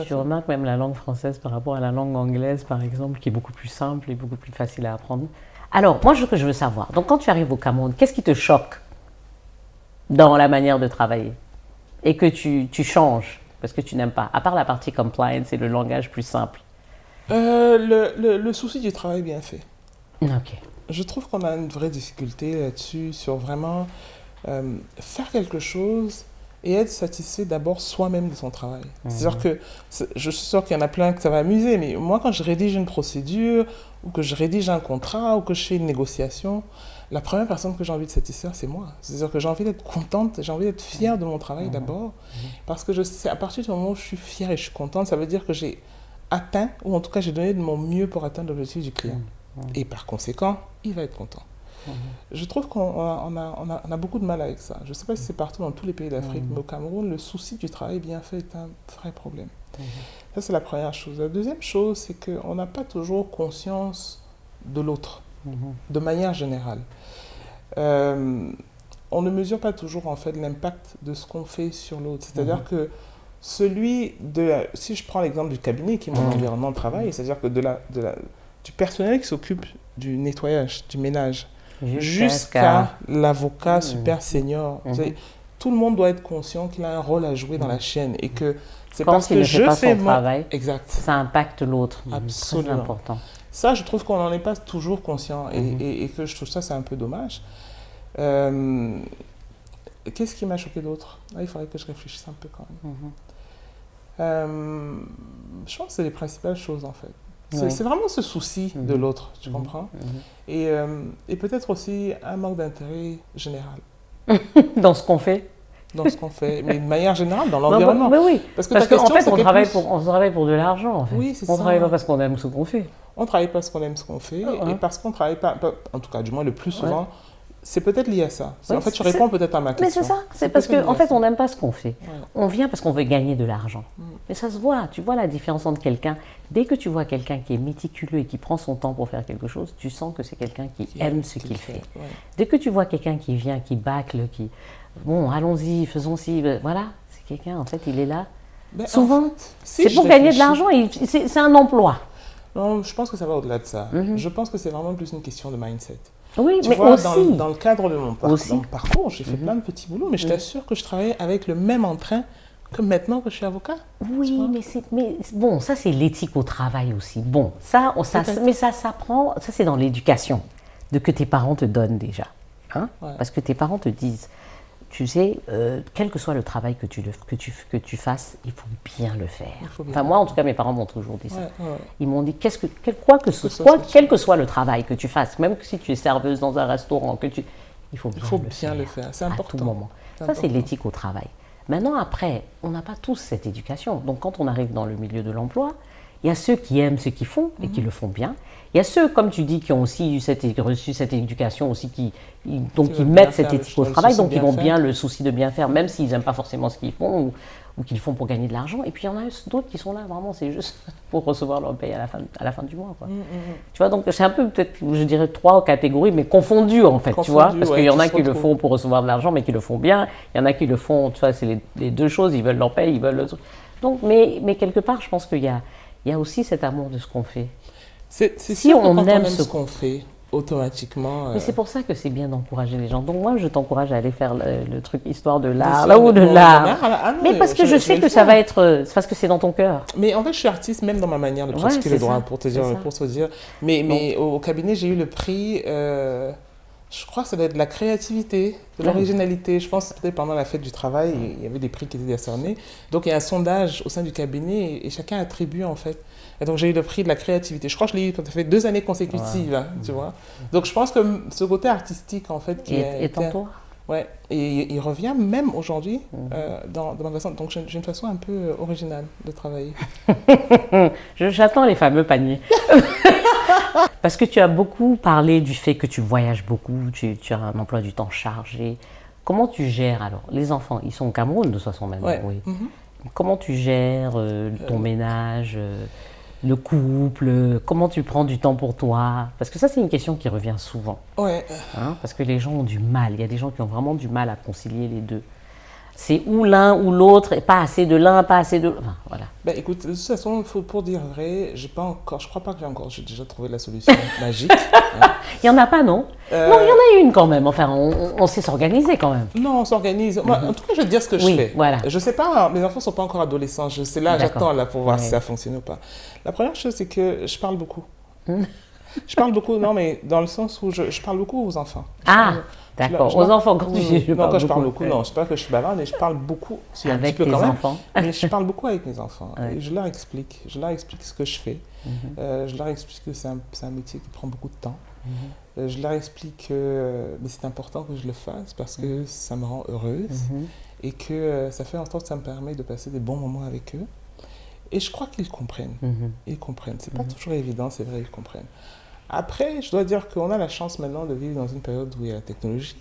Je remarque même la langue française par rapport à la langue anglaise, par exemple, qui est beaucoup plus simple et beaucoup plus facile à apprendre. Alors, moi, ce que je veux savoir, donc quand tu arrives au Cameroun, qu'est-ce qui te choque dans la manière de travailler et que tu changes parce que tu n'aimes pas, à part la partie compliance et le langage plus simple? Le souci du travail bien fait. Ok. Je trouve qu'on a une vraie difficulté là-dessus, sur vraiment faire quelque chose et être satisfait d'abord soi-même de son travail. C'est-à-dire que, je suis sûre qu'il y en a plein que ça va amuser, mais moi, quand je rédige une procédure, ou que je rédige un contrat, ou que je fais une négociation, la première personne que j'ai envie de satisfaire, c'est moi. C'est-à-dire que j'ai envie d'être contente, j'ai envie d'être fière de mon travail d'abord, parce que je sais, à partir du moment où je suis fière et je suis contente, ça veut dire que j'ai atteint, ou en tout cas j'ai donné de mon mieux pour atteindre l'objectif du client. Et par conséquent, il va être content. Je trouve qu'on a beaucoup de mal avec ça. Je ne sais pas si c'est partout dans tous les pays d'Afrique, mais au Cameroun, le souci du travail bien fait est un vrai problème. Ça, c'est la première chose. La deuxième chose, c'est qu'on n'a pas toujours conscience de l'autre, de manière générale. On ne mesure pas toujours, en fait, l'impact de ce qu'on fait sur l'autre. C'est-à-dire que si je prends l'exemple du cabinet, qui est mon environnement de travail, c'est-à-dire que du personnel qui s'occupe du nettoyage, du ménage, jusqu'à l'avocat super senior. Tout le monde doit être conscient qu'il a un rôle à jouer dans la chaîne et que c'est parce que je fais mon travail, ça impacte l'autre. Absolument. C'est important. Ça, je trouve qu'on n'en est pas toujours conscient et que je trouve ça, c'est un peu dommage. Qu'est-ce qui m'a choqué d'autre? Il faudrait que je réfléchisse un peu quand même. Je pense que c'est les principales choses, en fait. C'est vraiment ce souci de l'autre, tu comprends? Et peut-être aussi un manque d'intérêt général. Dans ce qu'on fait? Dans ce qu'on fait, mais de manière générale, dans l'environnement. Mais oui, parce qu'en fait, on travaille pour de l'argent. En fait. Oui, c'est ça. On ne travaille pas parce qu'on aime ce qu'on fait. On travaille parce qu'on aime ce qu'on fait et parce qu'on ne travaille pas, en tout cas, du moins le plus souvent, c'est peut-être lié à ça. En fait, tu réponds peut-être à ma question. Mais c'est ça, c'est parce qu'en fait, on n'aime pas ce qu'on fait. On vient parce qu'on veut gagner de l'argent. Mais ça se voit, tu vois la différence entre quelqu'un. Dès que tu vois quelqu'un qui est méticuleux et qui prend son temps pour faire quelque chose, tu sens que c'est quelqu'un qui aime ce qu'il fait. Dès que tu vois quelqu'un qui vient, qui bâcle, bon, allons-y, faisons ci, voilà, c'est quelqu'un, en fait, il est là. Souvent, c'est pour gagner de l'argent, c'est un emploi. Non, je pense que ça va au-delà de ça. Je pense que c'est vraiment plus une question de mindset. Oui, tu mais vois, aussi. Dans le cadre de mon parcours, j'ai fait plein de petits boulots, mais je t'assure que je travaillais avec le même entrain que maintenant que je suis avocat. Oui, mais bon, ça c'est l'éthique au travail aussi. Bon, mais ça s'apprend, ça c'est dans l'éducation de que tes parents te donnent déjà. Hein? Ouais. Parce que tes parents te disent, tu sais, quel que soit le travail que tu fasses, il faut bien le faire. Enfin, moi, en tout cas, mes parents m'ont toujours dit ça. Ouais. Ils m'ont dit, quel que soit le travail que tu fasses, même si tu es serveuse dans un restaurant, il faut bien le faire. C'est important. À tout moment. Ça, c'est l'éthique au travail. Maintenant, après, on n'a pas tous cette éducation. Donc, quand on arrive dans le milieu de l'emploi, il y a ceux qui aiment ce qu'ils font et qui le font bien. Il y a ceux, comme tu dis, qui ont aussi reçu cette éducation aussi, qui mettent cette éthique au travail, donc ils ont bien le souci de bien faire, même s'ils n'aiment pas forcément ce qu'ils font ou qu'ils font pour gagner de l'argent. Et puis il y en a d'autres qui sont là, vraiment, c'est juste pour recevoir leur paye à la fin du mois. Quoi. Tu vois, donc c'est un peu peut-être, je dirais, 3 catégories, mais confondues en fait, tu vois, parce qu'il y en a qui le font pour recevoir de l'argent, mais qui le font bien. Il y en a qui le font, tu vois, c'est les deux choses, ils veulent leur paye, ils veulent le truc. Donc, mais quelque part, je pense qu'il y a aussi cet amour de ce qu'on fait. C'est sûr que quand on aime ce qu'on fait, automatiquement... Mais c'est pour ça que c'est bien d'encourager les gens. Donc moi, je t'encourage à aller faire le truc histoire de l'art, là où de l'art. Mais parce que je sais que ça va être... parce que c'est dans ton cœur. Mais en fait, je suis artiste même dans ma manière de pratiquer le droit, pour te dire. Mais au cabinet, j'ai eu le prix... je crois que ça doit être de la créativité, de l'originalité. Je pense que peut-être pendant la fête du travail, il y avait des prix qui étaient décernés. Donc il y a un sondage au sein du cabinet et chacun attribue en fait. Et donc j'ai eu le prix de la créativité. Je crois que je l'ai eu quand ça fait 2 années consécutives, hein, tu vois. Donc je pense que ce côté artistique en fait qui est en toi. Ouais, et il revient même aujourd'hui dans ma façon. Donc j'ai une façon un peu originale de travailler. J'attends les fameux paniers. Parce que tu as beaucoup parlé du fait que tu voyages beaucoup, tu as un emploi du temps chargé. Comment tu gères alors? Les enfants, ils sont au Cameroun de toute façon maintenant, oui. Comment tu gères ton ménage, le couple? Comment tu prends du temps pour toi? Parce que ça, c'est une question qui revient souvent. Ouais. Hein, parce que les gens ont du mal. Il y a des gens qui ont vraiment du mal à concilier les deux. C'est ou l'un ou l'autre, et pas assez de l'un, pas assez de l'autre. Enfin, voilà. Ben, écoute, de toute façon, pour dire vrai, je crois pas que j'ai déjà trouvé la solution magique. Hein. Il n'y en a pas, non? Non, il y en a une quand même. Enfin, on sait s'organiser quand même. Non, on s'organise. Moi, en tout cas, je vais te dire ce que je fais. Voilà. Je sais pas, mes enfants ne sont pas encore adolescents. J'attends là pour voir si ça fonctionne ou pas. La première chose, c'est que je parle beaucoup. Je parle beaucoup, non, mais dans le sens où je parle beaucoup aux enfants. D'accord. Aux enfants, quand tu dis je parle beaucoup, non, c'est pas que je suis bavarde, mais je parle beaucoup. Avec tes enfants. Mais je parle beaucoup avec mes enfants. Et je leur explique ce que je fais. Je leur explique que c'est un métier qui prend beaucoup de temps. Je leur explique que c'est important que je le fasse parce que ça me rend heureuse et que ça fait en sorte que ça me permet de passer des bons moments avec eux. Et je crois qu'ils comprennent. Ils comprennent. C'est pas toujours évident, c'est vrai, ils comprennent. Après, je dois dire qu'on a la chance maintenant de vivre dans une période où il y a la technologie.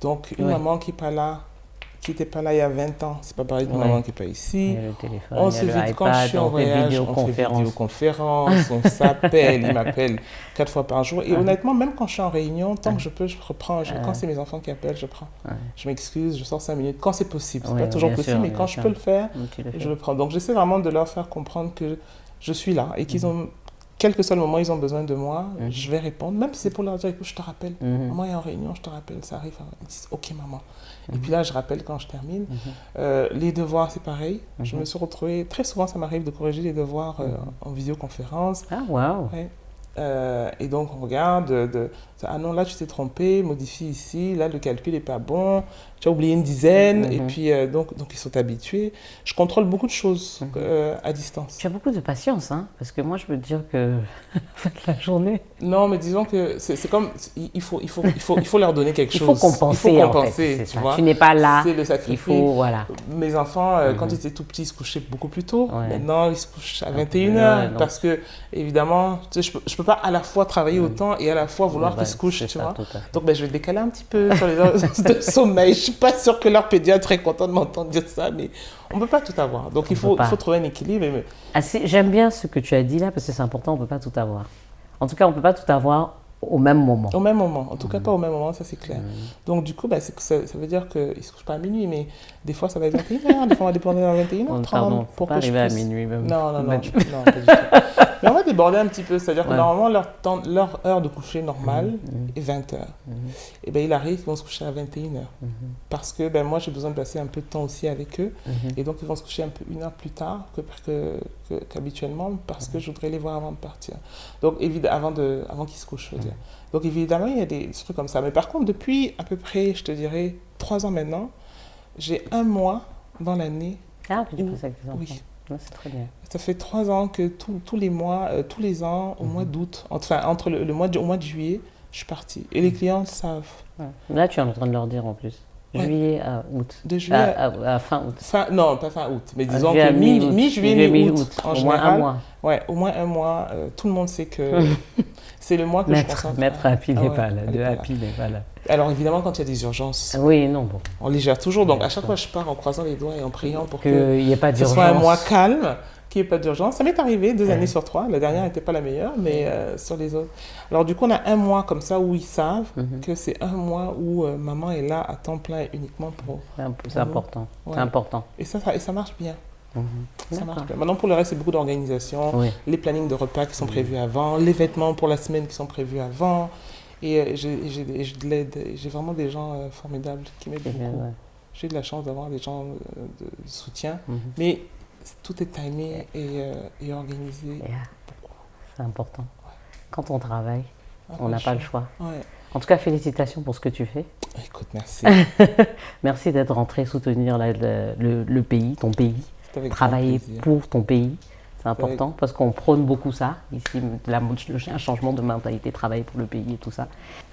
Donc, une maman qui n'était pas là il y a 20 ans, c'est pas pareil qu'une maman qui n'est pas ici. Le téléphone, on se vit quand je suis en voyage, on fait vidéoconférence, on s'appelle, il m'appelle 4 fois par jour. Et honnêtement, même quand je suis en réunion, tant que je peux, je reprends. Quand c'est mes enfants qui appellent, je prends. Je m'excuse, je sors 5 minutes. Quand c'est possible, c'est pas toujours possible, mais quand je peux le faire, je le prends. Donc, j'essaie vraiment de leur faire comprendre que je suis là et qu'ils ont... Quel que soit le moment, ils ont besoin de moi, je vais répondre. Même si c'est pour leur dire, écoute, je te rappelle. Maman est en réunion, je te rappelle, ça arrive. Ils disent, ok maman. Et puis là, je rappelle quand je termine. Les devoirs, c'est pareil. Je me suis retrouvée, très souvent, ça m'arrive de corriger les devoirs en visioconférence. Ah, waouh. Ouais. Et donc, on regarde, ah non, là, tu t'es trompé, modifie ici, là, le calcul n'est pas bon, tu as oublié une dizaine, et puis, donc, ils sont habitués. Je contrôle beaucoup de choses à distance. Tu as beaucoup de patience, hein, parce que moi, je peux te dire que la journée... Non, mais disons que c'est comme, il faut leur donner quelque chose. Il faut compenser, en fait, tu vois. Tu n'es pas là, c'est le sacrifice. Il faut, voilà. Mes enfants, quand ils étaient tout petits, ils se couchaient beaucoup plus tôt. Maintenant, ils se couchent à 21h, parce que, évidemment, tu sais, je peux pas à la fois travailler autant et à la fois vouloir qu'ils se couchent, tu vois. Donc, je vais décaler un petit peu sur les heures de sommeil. Je suis pas sûre que leur pédiatre est content de m'entendre dire ça, mais on peut pas tout avoir. Donc, il faut trouver un équilibre. J'aime bien ce que tu as dit là, parce que c'est important, on peut pas tout avoir. En tout cas, on peut pas tout avoir au même moment. Au même moment. En tout cas, pas au même moment, ça c'est clair. Donc, du coup, ça veut dire qu'ils ne se couchent pas à minuit, mais des fois, ça va être 21h, des fois, on va dépendre à 21h30. Pardon, pour pas arriver à minuit même. Non, pas du tout. Mais on va déborder un petit peu. C'est-à-dire que normalement, leur heure de coucher normale est 20 heures. Et ben il arrive qu'ils vont se coucher à 21 heures. Parce que moi, j'ai besoin de passer un peu de temps aussi avec eux. Et donc, ils vont se coucher un peu 1 heure plus tard qu'habituellement parce que je voudrais les voir avant de partir. Donc, évidemment, avant qu'ils se couchent, je veux dire. Donc, évidemment, il y a des trucs comme ça. Mais par contre, depuis à peu près, je te dirais, 3 ans maintenant, j'ai 1 mois dans l'année. Ah, que tu passes avec tes enfants. Oui. C'est très bien. Ça fait 3 ans que tous les mois, tous les ans, au mois d'août, enfin, au mois de juillet, je suis partie. Et les clients le savent. Ouais. Là, tu es en train de leur dire en plus. Juillet à août. De juillet à fin août. Non, pas fin août, mais disons que mi-juillet, mi-août. En général, au moins 1 mois. Ouais, au moins 1 mois. Tout le monde sait que c'est le mois que je concentre. Maître Happy n'est pas là. De Happy n'est pas là. Alors évidemment, quand il y a des urgences, oui, non, bon. on les gère toujours. Donc à chaque fois, je pars en croisant les doigts et en priant pour qu'il n'y ait pas d'urgence. Ce soit un mois calme, qu'il n'y ait pas d'urgence. Ça m'est arrivé 2 années sur 3. La dernière n'était pas la meilleure, mais sur les autres. Alors du coup, on a 1 mois comme ça où ils savent que c'est 1 mois où maman est là à temps plein et uniquement pour. C'est important. Ouais. C'est important. Et ça marche bien. Ça marche bien. Maintenant, pour le reste, c'est beaucoup d'organisation, les plannings de repas qui sont prévus avant, les vêtements pour la semaine qui sont prévus avant. Et j'ai vraiment des gens formidables qui m'aident beaucoup. Ouais. J'ai de la chance d'avoir des gens de soutien, mais tout est timé et organisé. C'est important. Ouais. Quand on travaille, on n'a pas le choix. Ouais. En tout cas, félicitations pour ce que tu fais. Écoute, merci. Merci d'être rentré soutenir le pays, ton pays. Travailler pour ton pays. C'est important parce qu'on prône beaucoup ça, ici, un changement de mentalité, travailler pour le pays et tout ça.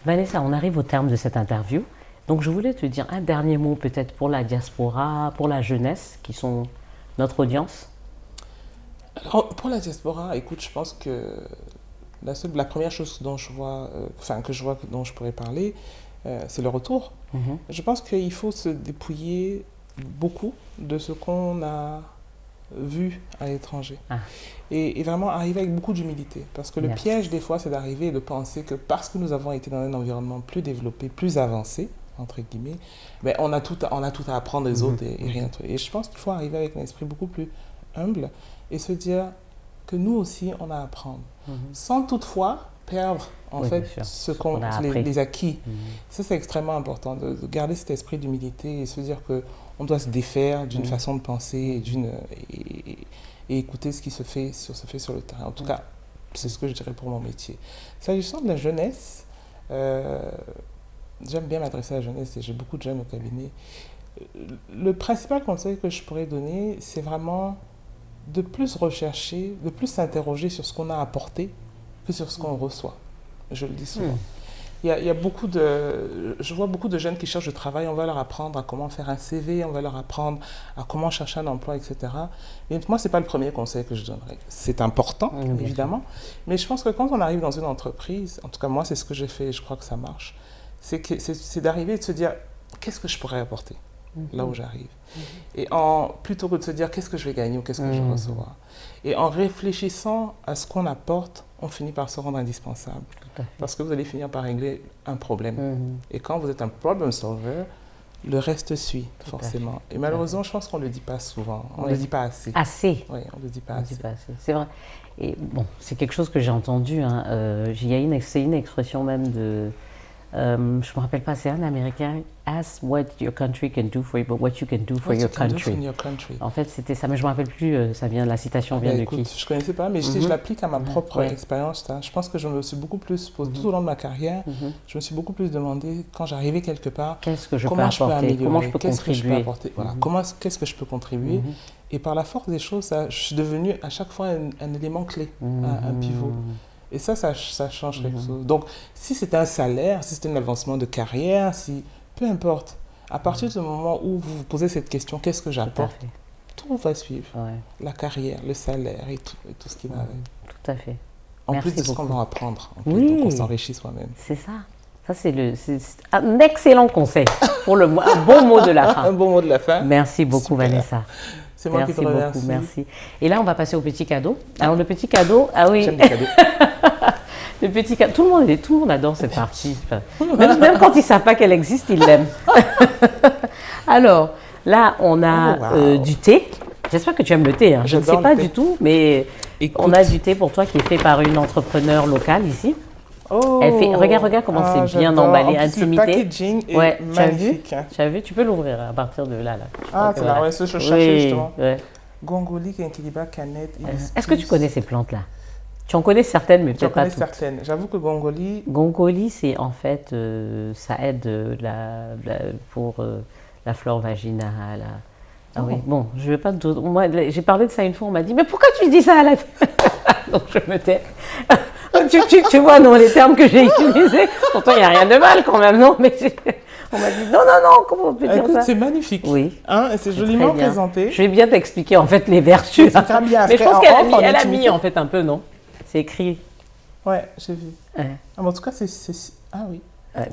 Vanessa, on arrive au terme de cette interview. Donc, je voulais te dire un dernier mot peut-être pour la diaspora, pour la jeunesse, qui sont notre audience. Alors, pour la diaspora, écoute, je pense que la première chose dont je vois, dont je pourrais parler, c'est le retour. Je pense qu'il faut se dépouiller beaucoup de ce qu'on a vu à l'étranger. Et vraiment arriver avec beaucoup d'humilité. Parce que le piège, des fois, c'est d'arriver et de penser que parce que nous avons été dans un environnement plus développé, plus avancé, entre guillemets, ben on a tout à apprendre des autres et rien. Et je pense qu'il faut arriver avec un esprit beaucoup plus humble et se dire que nous aussi, on a à apprendre. Sans toutefois perdre, en fait, les acquis. Ça, c'est extrêmement important, de garder cet esprit d'humilité et se dire qu'on doit se défaire d'une façon de penser et écouter ce qui se fait sur le terrain. En tout cas, c'est ce que je dirais pour mon métier. S'agissant de la jeunesse, j'aime bien m'adresser à la jeunesse et j'ai beaucoup de jeunes au cabinet. Le principal conseil que je pourrais donner, c'est vraiment de plus rechercher, de plus s'interroger sur ce qu'on a apporté que sur ce qu'on reçoit. Je le dis souvent. Il y a je vois beaucoup de jeunes qui cherchent du travail, on va leur apprendre à comment faire un CV, on va leur apprendre à comment chercher un emploi, etc. Mais moi, ce n'est pas le premier conseil que je donnerais. C'est important, évidemment, mais je pense que quand on arrive dans une entreprise, en tout cas moi, c'est ce que j'ai fait et je crois que ça marche, c'est d'arriver et de se dire, qu'est-ce que je pourrais apporter là où j'arrive. Et plutôt que de se dire, qu'est-ce que je vais gagner ou qu'est-ce que je vais recevoir. Et en réfléchissant à ce qu'on apporte, on finit par se rendre indispensable. Parce que vous allez finir par régler un problème. Et quand vous êtes un problem solver, le reste suit, forcément. Et malheureusement, je pense qu'on ne le dit pas souvent. On ne le dit pas assez. Assez. Oui, on ne le dit pas assez. C'est vrai. Et bon, c'est quelque chose que j'ai entendu. C'est une expression même de... je ne me rappelle pas, c'est un Américain. Ask what your country can do for you, but what you can do for your country. En fait, c'était ça, mais je ne me rappelle plus, la citation vient de qui? Je ne connaissais pas, mais je l'applique à ma propre expérience. Je pense que je me suis beaucoup plus, tout au long de ma carrière, je me suis beaucoup plus demandé, quand j'arrivais quelque part, qu'est-ce que je peux apporter, comment je peux contribuer. Qu'est-ce que je peux contribuer. Et par la force des choses, je suis devenu à chaque fois un élément clé, un pivot. Et ça change quelque chose. Donc, si c'était un salaire, si c'était un avancement de carrière, peu importe, à partir du moment où vous vous posez cette question, qu'est-ce que j'apporte, tout va suivre. La carrière, le salaire et tout ce qui va avec. Tout à fait. En plus de ce qu'on va apprendre, pour qu'on s'enrichit soi-même. C'est ça. Ça, c'est un excellent conseil pour un bon mot de la fin. Un bon mot de la fin. Merci beaucoup, Vanessa. C'est moi qui te remercie. Merci. Et là, on va passer au petit cadeau. Alors, le petit cadeau, J'aime les cadeaux. Le petit cadeau, tout le monde adore cette partie. Même quand ils ne savent pas qu'elle existe, ils l'aiment. Alors, là, on a du thé. J'espère que tu aimes le thé. Je ne sais pas du tout, mais Écoute. On a du thé pour toi qui est fait par une entrepreneur locale ici. Oh, Regarde comment c'est bien j'adore. emballé, En plus, intimité. Le packaging est Ouais, magnifique. tu as vu, tu peux l'ouvrir à partir de là. Ah, Donc, c'est là, voilà. ouais, c'est ce que je cherchais Oui, justement. ouais. Gongoli, Kenkiliba, canette. Est-ce que tu connais ces plantes-là? Tu en connais certaines, mais J'en peut-être pas connais toutes. certaines. J'avoue que Gongoli, Gongoli, c'est en fait, ça aide pour la flore vaginale. Ah oui, bon, je vais pas te... Moi, j'ai parlé de ça une fois, on m'a dit, mais pourquoi tu dis ça à la... Donc je me tais. Tu vois, non, les termes que j'ai utilisés, pourtant il n'y a rien de mal quand même, non? Mais on m'a dit, non, comment on peut dire écoute, ça? c'est magnifique. Oui. Hein, et c'est Très joliment bien. présenté. Je vais bien t'expliquer en fait les vertus. C'est très bien Mais je fait. pense En qu'elle a off, mis, en elle a intimité. mis en fait un peu, non? C'est écrit. Ouais, j'ai vu. Ouais. Ah, mais en tout cas, c'est... Ah oui.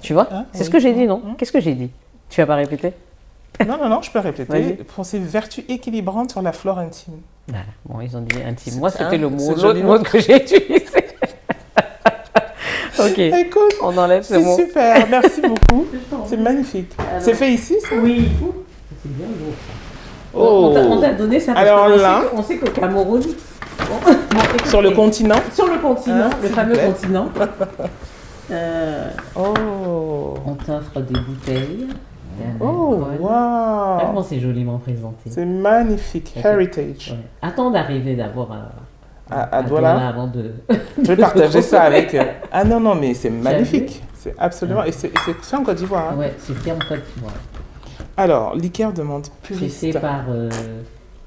Tu vois? Ah, C'est ce oui. que j'ai dit, non? Qu'est-ce que j'ai dit? Tu vas pas répéter? Non, je peux répéter. Vas-y. Pour ses vertus équilibrantes sur la flore intime. Voilà. Bon, ils ont dit intime. Moi, C'est- c'était hein, le mot, c'est l'autre joliment- mot que j'ai utilisé. Ok, Écoute, on enlève ce c'est mot. super. Merci beaucoup. C'est magnifique. C'est fait ici, ça? Oui. C'est bien lourd. Oh. On t'a donné ça parce Alors qu'on là- sait on sait qu'au Cameroun, Sur le continent. sur le continent, Hein, le s'il vous fameux plaît. continent, Oh. on t'offre des bouteilles. Oh, Vraiment, wow. c'est joliment présenté. C'est magnifique. Ok. Heritage. Ouais. Attends d'arriver d'abord À Douala Douala. avant de. Je vais partager ça avec... Ah non, mais c'est magnifique. C'est absolument... Et c'est fait en Côte d'Ivoire. Hein. Ouais, c'est fait en Côte d'Ivoire. Alors, liqueur de menthe C'est puriste. fait par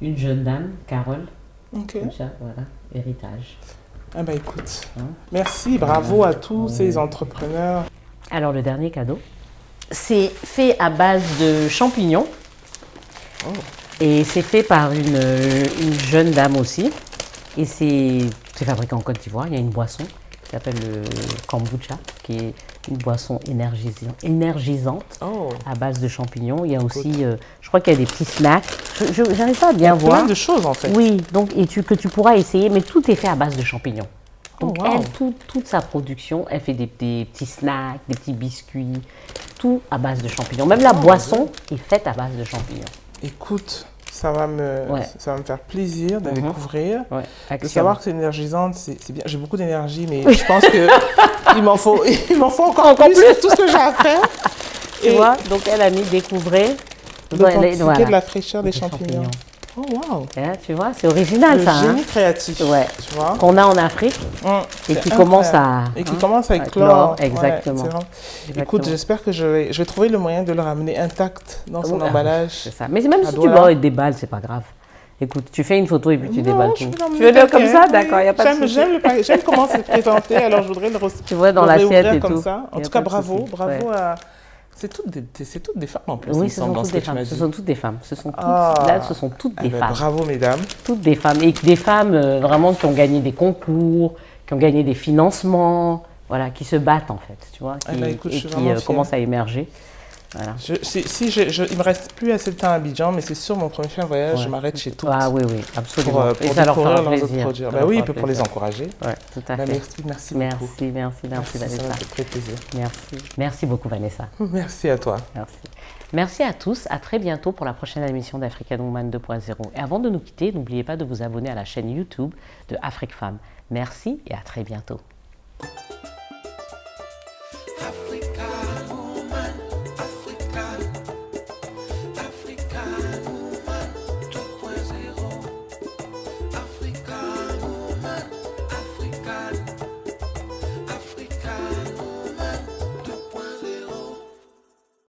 une jeune dame, Carole, Ok. comme ça, voilà, héritage. Ah bah écoute. Hein. Merci, bravo à tous ces entrepreneurs. Alors le dernier cadeau, c'est fait à base de champignons. Et c'est fait par une jeune dame aussi. Et c'est fabriqué en Côte d'Ivoire. Il y a une boisson qui s'appelle le kombucha, qui est une boisson énergisante Oh. à base de champignons. Il y a aussi, je crois qu'il y a des petits snacks. Je n'arrive pas à bien voir. Plein de choses en fait. Oui, donc, que tu pourras essayer, mais tout est fait à base de champignons. Donc, Oh, wow. elle, toute sa production, elle fait des petits snacks, des petits biscuits, tout à base de champignons. Même la boisson est faite à base de champignons. Écoute, ça va me faire plaisir de découvrir. Ouais, De savoir que c'est énergisante, c'est bien. J'ai beaucoup d'énergie, mais je pense que il m'en faut encore plus que tout ce que j'ai à faire. Tu vois, donc elle a mis découvrir L'authenticité de la fraîcheur des champignons. Oh, wow. Hein, tu vois, c'est original Le ça. génie Hein, créatif. Ouais. Tu vois. qu'on a en Afrique et C'est qui commence incroyable. à... Et qui hein, commence à à éclore. exactement. Ouais, c'est vrai. Exactement. Écoute, j'espère que je vais trouver le moyen de le ramener intact dans son Ah, emballage. C'est ça. Mais même À si tu Douala. veux déballes, c'est pas grave. Écoute, tu fais une photo et puis tu déballes tout. Tu Tu veux le comme ça? D'accord, il n'y a pas de souci. J'aime comment c'est présenté, alors je voudrais le Tu vois, dans le l'assiette réouvrir et comme tout. ça. En Y a tout cas, pas de bravo, souci. bravo Ouais. à... C'est toutes des femmes en plus, il Oui, me ce semble, sont dans toutes ce des que tu femmes. m'as Ce dit. sont toutes des femmes. Ce sont toutes, Ah. là, ce sont toutes des ben, femmes. bravo, mesdames. Toutes des femmes. Et des femmes vraiment qui ont gagné des concours, qui ont gagné des financements, voilà, qui se battent en fait, tu vois, Eh ben, écoute, je suis et qui vraiment fière. commencent à émerger. Voilà. Il me reste plus assez de temps à Abidjan, mais c'est sûr, mon prochain voyage, je Ouais. m'arrête chez toutes. Ah oui, absolument. Pour et ça leur découvrir fera leurs autres plaisir. produits. Ça Bah leur oui, fera puis pour les plaisir. encourager. Ouais, tout à Bah, fait. merci beaucoup. Merci Ça Vanessa. m'a fait très plaisir. Merci beaucoup Vanessa. Merci à toi. Merci. Merci à tous, à très bientôt pour la prochaine émission d'African Woman 2.0. Et avant de nous quitter, n'oubliez pas de vous abonner à la chaîne YouTube de Afrique Femme. Merci et à très bientôt.